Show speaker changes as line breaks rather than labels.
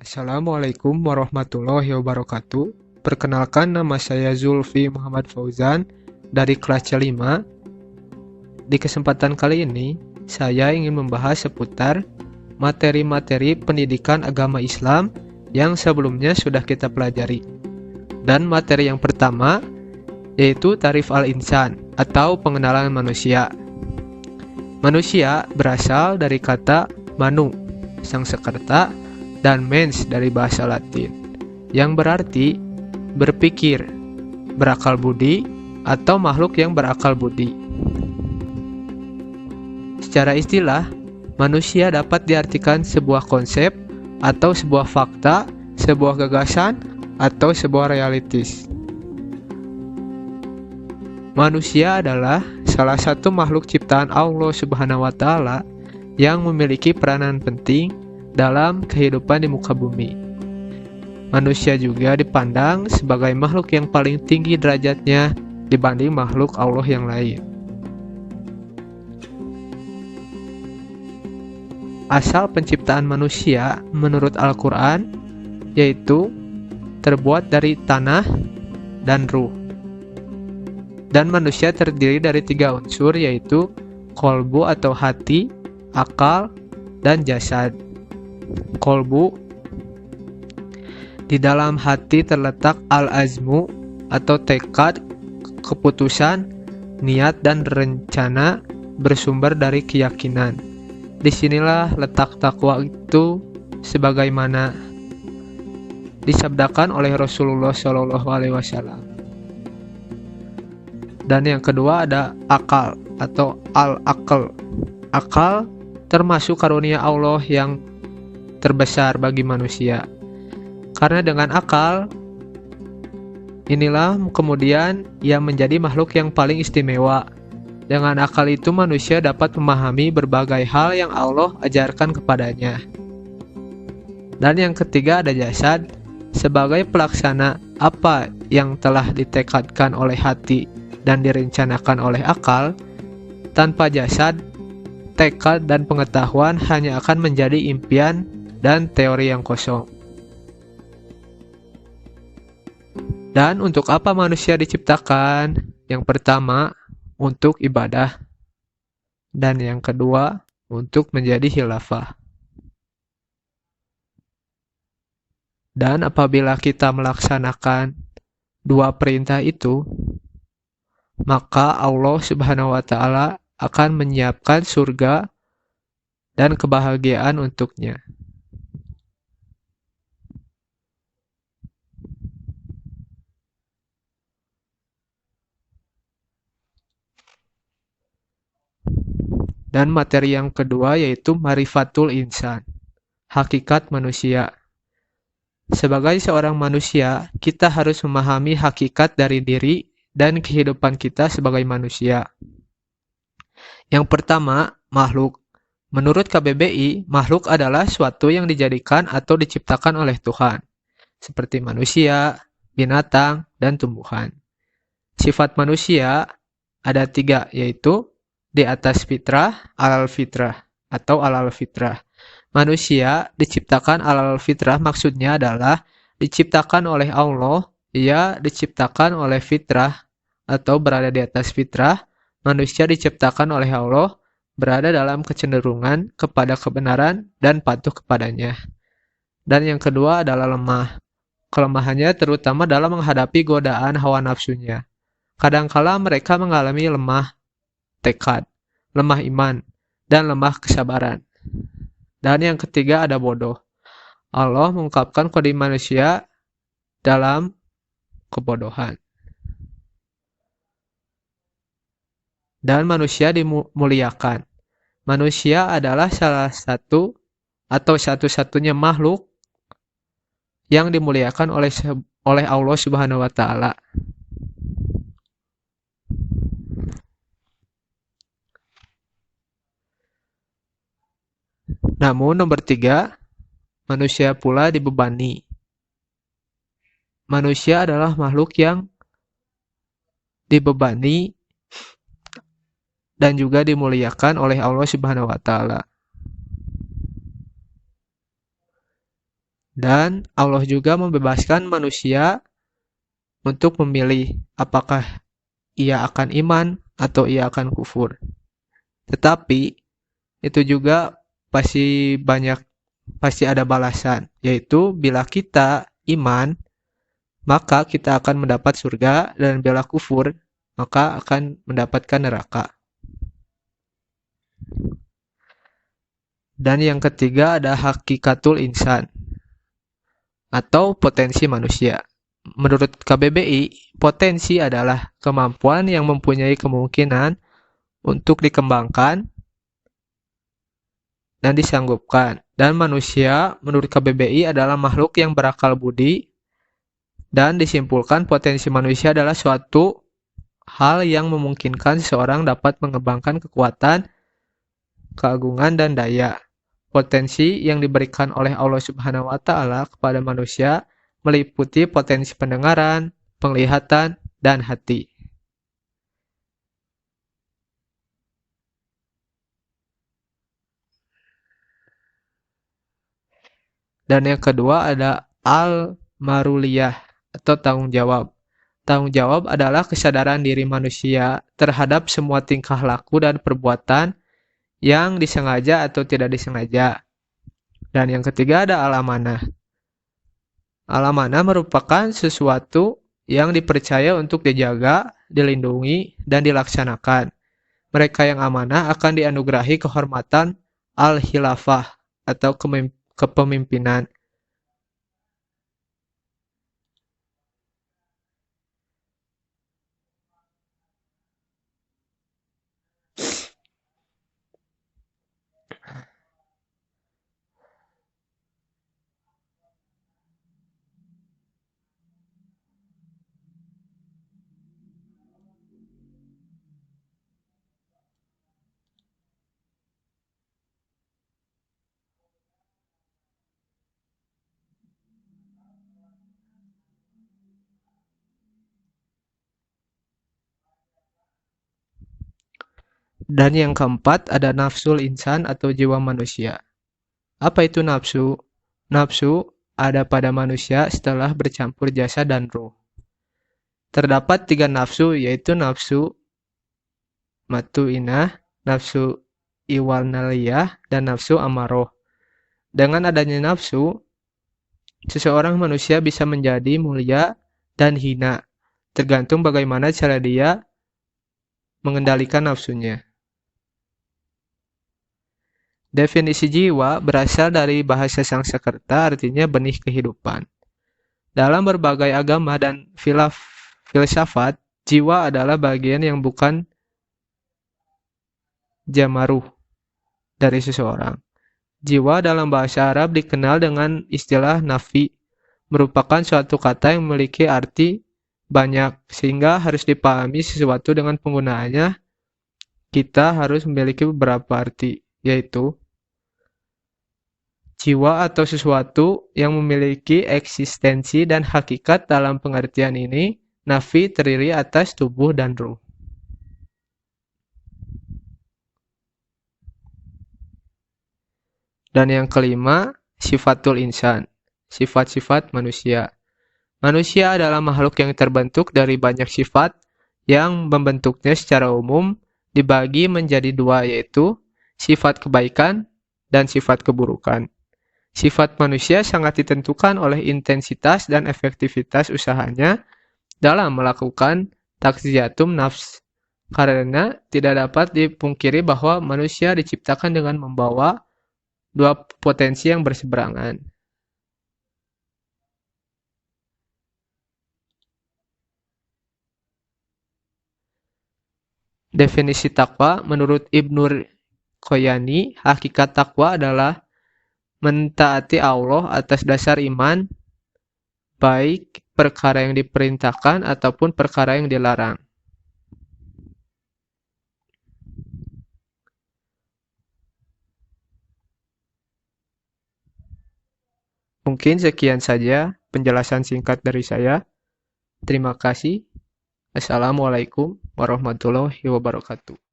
Assalamualaikum warahmatullahi wabarakatuh. Perkenalkan, nama saya Zulfi Muhammad Fauzan dari kelas C5. Di kesempatan kali ini, saya ingin membahas seputar materi-materi pendidikan agama Islam yang sebelumnya sudah kita pelajari. Dan materi yang pertama yaitu Ta'rif al-Insan atau pengenalan manusia. Manusia berasal dari kata manu, Sangsekerta, dan mens dari bahasa Latin, yang berarti berpikir, berakal budi, atau makhluk yang berakal budi. Secara istilah, manusia dapat diartikan sebuah konsep atau sebuah fakta, sebuah gagasan, atau sebuah realitis. Manusia adalah salah satu makhluk ciptaan Allah Subhanahu wa Ta'ala yang memiliki peranan penting dalam kehidupan di muka bumi. Manusia juga dipandang sebagai makhluk yang paling tinggi derajatnya dibanding makhluk Allah yang lain. Asal penciptaan manusia menurut Al-Quran yaitu terbuat dari tanah dan ruh. Dan manusia terdiri dari 3 unsur yaitu kolbu atau hati, akal, dan jasad. Kolbu, di dalam hati terletak al-azmu atau tekad, keputusan, niat, dan rencana bersumber dari keyakinan. Disinilah letak takwa itu sebagaimana disabdakan oleh Rasulullah SAW. Dan yang kedua ada akal atau al-aql. Akal termasuk karunia Allah yang terbesar bagi manusia. Karena dengan akal inilah kemudian ia menjadi makhluk yang paling istimewa. Dengan akal itu manusia dapat memahami berbagai hal yang Allah ajarkan kepadanya. Dan yang ketiga ada jasad, sebagai pelaksana apa yang telah ditekadkan oleh hati dan direncanakan oleh akal. Tanpa jasad, tekad dan pengetahuan hanya akan menjadi impian dan teori yang kosong. Dan untuk apa manusia diciptakan? Yang pertama, untuk ibadah. Dan yang kedua, untuk menjadi khilafah. Dan apabila kita melaksanakan 2 perintah itu, maka Allah Subhanahu wa Ta'ala akan menyiapkan surga dan kebahagiaan untuknya. Dan materi yang kedua yaitu Ma'rifatul Insan, hakikat manusia. Sebagai seorang manusia, kita harus memahami hakikat dari diri dan kehidupan kita sebagai manusia. Yang pertama, makhluk. Menurut KBBI, makhluk adalah suatu yang dijadikan atau diciptakan oleh Tuhan, seperti manusia, binatang, dan tumbuhan. Sifat manusia ada 3, yaitu di atas fitrah, alal fitrah, atau alal fitrah. Manusia diciptakan alal fitrah maksudnya adalah diciptakan oleh Allah, ia diciptakan oleh fitrah atau berada di atas fitrah. Manusia diciptakan oleh Allah berada dalam kecenderungan kepada kebenaran dan patuh kepadanya. Dan yang kedua adalah lemah. Kelemahannya terutama dalam menghadapi godaan hawa nafsunya. Kadangkala mereka mengalami lemah tekad, lemah iman, dan lemah kesabaran. Dan yang ketiga ada bodoh. Allah mengungkapkan kode manusia dalam kebodohan. Dan manusia dimuliakan. Manusia adalah salah satu atau satu-satunya makhluk yang dimuliakan oleh Allah Subhanahu wa Ta'ala. Namun nomor 3, manusia pula dibebani. Manusia adalah makhluk yang dibebani dan juga dimuliakan oleh Allah Subhanahu wa Ta'ala. Dan Allah juga membebaskan manusia untuk memilih apakah ia akan iman atau ia akan kufur. Tetapi itu juga pasti ada balasan, yaitu bila kita iman, maka kita akan mendapat surga, dan bila kufur, maka akan mendapatkan neraka. Dan yang ketiga ada hakikatul insan atau potensi manusia. Menurut KBBI, potensi adalah kemampuan yang mempunyai kemungkinan untuk dikembangkan dan disanggupkan. Dan manusia menurut KBBI adalah makhluk yang berakal budi, dan disimpulkan potensi manusia adalah suatu hal yang memungkinkan seseorang dapat mengembangkan kekuatan, keagungan, dan daya. Potensi yang diberikan oleh Allah Subhanahu wa Ta'ala kepada manusia meliputi potensi pendengaran, penglihatan, dan hati. Dan yang kedua ada al-maruliyah atau tanggung jawab. Tanggung jawab adalah kesadaran diri manusia terhadap semua tingkah laku dan perbuatan yang disengaja atau tidak disengaja. Dan yang ketiga ada al-amanah. Al-amanah merupakan sesuatu yang dipercaya untuk dijaga, dilindungi, dan dilaksanakan. Mereka yang amanah akan dianugerahi kehormatan al-khilafah atau kepemimpinan. Dan yang keempat ada nafsul insan atau jiwa manusia. Apa itu nafsu? Nafsu ada pada manusia setelah bercampur jasad dan ruh. Terdapat 3 nafsu, yaitu nafsu matu'inah, nafsu iwalnaliyah, dan nafsu amaroh. Dengan adanya nafsu, seseorang manusia bisa menjadi mulia dan hina, tergantung bagaimana cara dia mengendalikan nafsunya. Definisi jiwa berasal dari bahasa Sanskerta, artinya benih kehidupan. Dalam berbagai agama dan filsafat, jiwa adalah bagian yang bukan jamaruh dari seseorang. Jiwa dalam bahasa Arab dikenal dengan istilah nafi, merupakan suatu kata yang memiliki arti banyak, sehingga harus dipahami sesuatu dengan penggunaannya. Kita harus memiliki beberapa arti, yaitu jiwa atau sesuatu yang memiliki eksistensi dan hakikat. Dalam pengertian ini, nafi terdiri atas tubuh dan ruh. Dan yang kelima, sifatul insan, sifat-sifat manusia. Manusia adalah makhluk yang terbentuk dari banyak sifat yang membentuknya secara umum dibagi menjadi 2, yaitu sifat kebaikan dan sifat keburukan. Sifat manusia sangat ditentukan oleh intensitas dan efektivitas usahanya dalam melakukan takziyatum nafs, karena tidak dapat dipungkiri bahwa manusia diciptakan dengan membawa 2 potensi yang berseberangan. Definisi takwa menurut Ibnu Qoyani, hakikat takwa adalah mentaati Allah atas dasar iman, baik perkara yang diperintahkan ataupun perkara yang dilarang. Mungkin sekian saja penjelasan singkat dari saya. Terima kasih. Assalamualaikum warahmatullahi wabarakatuh.